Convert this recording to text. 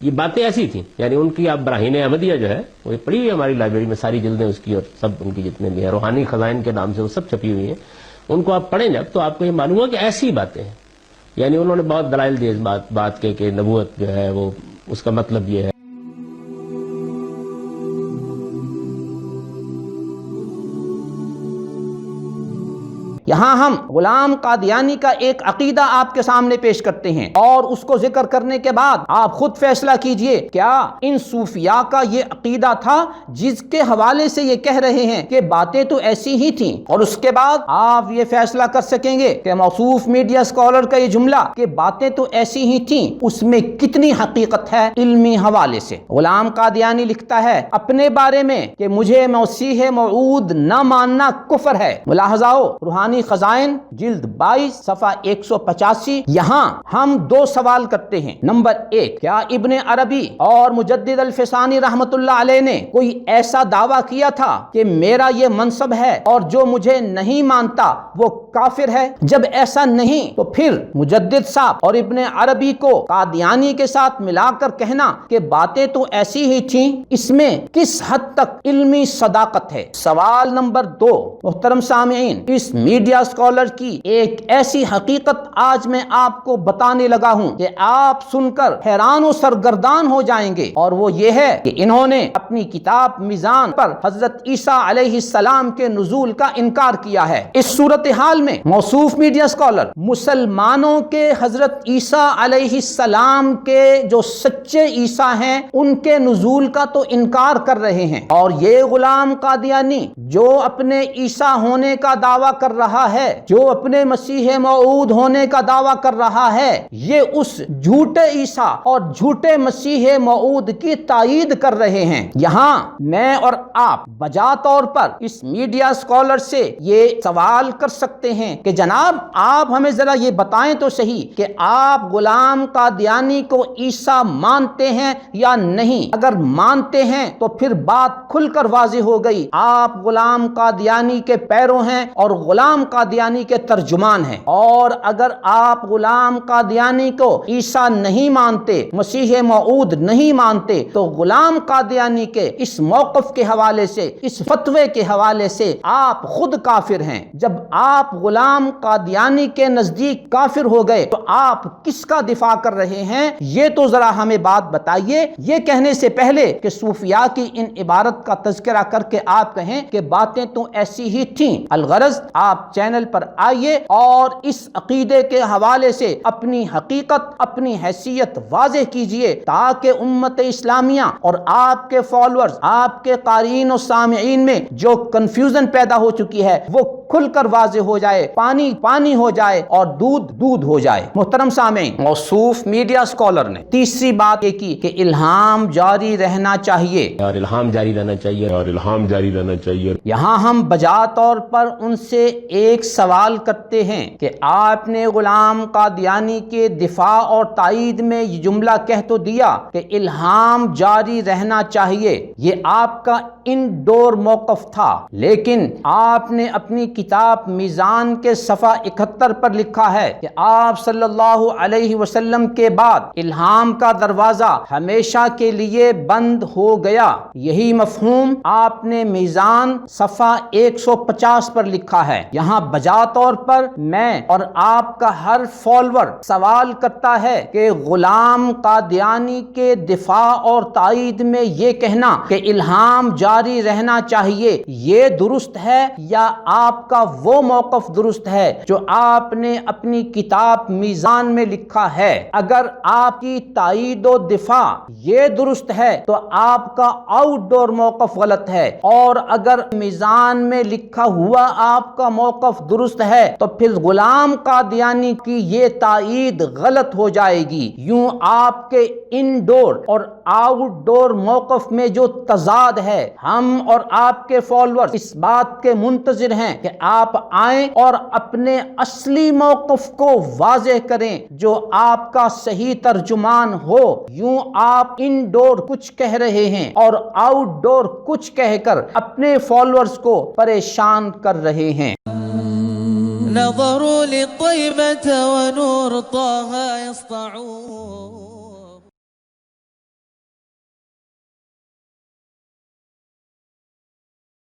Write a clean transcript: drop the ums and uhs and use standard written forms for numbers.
یہ باتیں ایسی تھیں، یعنی ان کی آپ براہین احمدیہ جو ہے وہ پڑھی ہوئی ہے ہماری لائبریری میں، ساری جلدیں اس کی اور سب ان کی جتنے بھی ہیں، روحانی خزائن کے نام سے وہ سب چھپی ہوئی ہیں. ان کو آپ پڑھیں جب تو آپ کو یہ معلوم ہوا کہ ایسی باتیں ہیں. یعنی انہوں نے بہت دلائل دیے اس بات کے کہ نبوت جو ہے وہ اس کا مطلب یہ ہے. یہاں ہم غلام قادیانی کا ایک عقیدہ آپ کے سامنے پیش کرتے ہیں اور اس کو ذکر کرنے کے بعد آپ خود فیصلہ کیجئے کیا ان صوفیاء کا یہ عقیدہ تھا جس کے حوالے سے یہ کہہ رہے ہیں کہ باتیں تو ایسی ہی تھیں، اور اس کے بعد آپ یہ فیصلہ کر سکیں گے کہ موصوف میڈیا اسکالر کا یہ جملہ کہ باتیں تو ایسی ہی تھیں اس میں کتنی حقیقت ہے علمی حوالے سے. غلام قادیانی لکھتا ہے اپنے بارے میں کہ مجھے مسیح موعود نہ ماننا کفر ہے. ملاحظہ ہو روحانی خزائن جلد 22 صفحہ 185. یہاں ہم دو سوال کرتے ہیں. نمبر 1، کیا ابن عربی اور مجدد الفسانی رحمت اللہ علیہ نے کوئی ایسا دعویٰ کیا تھا کہ میرا یہ منصب ہے اور جو مجھے نہیں مانتا وہ کافر ہے؟ جب ایسا نہیں تو پھر مجدد صاحب اور ابن عربی کو قادیانی کے ساتھ ملا کر کہنا کہ باتیں تو ایسی ہی تھیں، اس میں کس حد تک علمی صداقت ہے؟ سوال نمبر 2، محترم سامعین، اس میڈیا اسکالر کی ایک ایسی حقیقت آج میں آپ کو بتانے لگا ہوں کہ آپ سن کر حیران و سرگردان ہو جائیں گے، اور وہ یہ ہے کہ انہوں نے اپنی کتاب میزان پر حضرت عیسیٰ علیہ السلام کے نزول کا انکار کیا ہے. اس صورتحال میں موصوف میڈیا اسکالر مسلمانوں کے حضرت عیسیٰ علیہ السلام کے جو سچے عیسیٰ ہیں ان کے نزول کا تو انکار کر رہے ہیں، اور یہ غلام قادیانی جو اپنے عیسیٰ ہونے کا دعویٰ کر رہا ہے، جو اپنے مسیح موعود ہونے کا دعویٰ کر رہا ہے، یہ اس جھوٹے عیسیٰ اور جھوٹے مسیح موعود کی تائید کر رہے ہیں. یہاں میں اور آپ بجا طور پر اس میڈیا اسکالر سے یہ سوال کر سکتے ہیں کہ جناب آپ ہمیں ذرا یہ بتائیں تو صحیح کہ آپ غلام قادیانی کو عیسیٰ مانتے ہیں یا نہیں. اگر مانتے ہیں تو پھر بات کھل کر واضح ہو گئی، آپ غلام قادیانی کے پیرو ہیں اور غلام قادیانی کے ترجمان ہیں. اور اگر آپ غلام قادیانی کو عیسیٰ نہیں مانتے، مسیح موعود نہیں مانتے، تو غلام قادیانی کے اس موقف کے حوالے سے، اس فتوے کے حوالے سے آپ خود کافر ہیں. جب آپ غلام قادیانی کے نزدیک کافر ہو گئے تو آپ کس کا دفاع کر رہے ہیں؟ یہ تو ذرا ہمیں بات بتائیے. یہ کہنے سے پہلے کہ صوفیاء کی ان عبارت کا تذکرہ کر کے آپ کہیں کہ باتیں تو ایسی ہی تھیں، الغرض آپ چینل پر آئیے اور اس عقیدے کے حوالے سے اپنی حقیقت، اپنی حیثیت واضح کیجئے تاکہ امت اسلامیہ اور آپ کے فالورز، آپ کے قارئین و سامعین میں جو کنفیوژن پیدا ہو چکی ہے وہ کھل کر واضح ہو جائے، پانی پانی ہو جائے اور دودھ دودھ ہو جائے. محترم سامعین، موصوف میڈیا اسکالر نے تیسری بات یہ کی کہ الہام جاری رہنا چاہیے، اور الہام جاری رہنا چاہیے، اور الہام جاری رہنا چاہیے. یہاں ہم بجا طور پر ان سے ایک سوال کرتے ہیں کہ آپ نے غلام قادیانی کے دفاع اور تائید میں یہ جملہ کہہ تو دیا کہ الہام جاری رہنا چاہیے، یہ آپ کا انڈور موقف تھا، لیکن آپ نے اپنی کتاب میزان کے صفحہ 71 پر لکھا ہے کہ آپ صلی اللہ علیہ وسلم کے بعد الہام کا دروازہ ہمیشہ کے لیے بند ہو گیا. یہی مفہوم آپ نے میزان صفحہ 150 پر لکھا ہے. یہاں بجا طور پر میں اور آپ کا ہر فالوور سوال کرتا ہے کہ غلام قادیانی کے دفاع اور تائید میں یہ کہنا کہ الہام جاری رہنا چاہیے یہ درست ہے یا آپ کا وہ موقف درست ہے جو آپ نے اپنی کتاب میزان میں لکھا ہے؟ اگر آپ کی تائید و دفاع یہ درست ہے تو آپ کا آؤٹ ڈور موقف غلط ہے، اور اگر میزان میں لکھا ہوا آپ کا موقف درست ہے تو پھر غلام قادیانی کی یہ تائید غلط ہو جائے گی. یوں آپ کے انڈور اور آؤٹ ڈور موقف میں جو تضاد ہے، ہم اور آپ کے فالوورز اس بات کے منتظر ہیں کہ آپ آئیں اور اپنے اصلی موقف کو واضح کریں جو آپ کا صحیح ترجمان ہو. یوں آپ انڈور کچھ کہہ رہے ہیں اور آؤٹ ڈور کچھ کہہ کر اپنے فالوورز کو پریشان کر رہے ہیں. نظروا للطيبة ونور طه يسطعون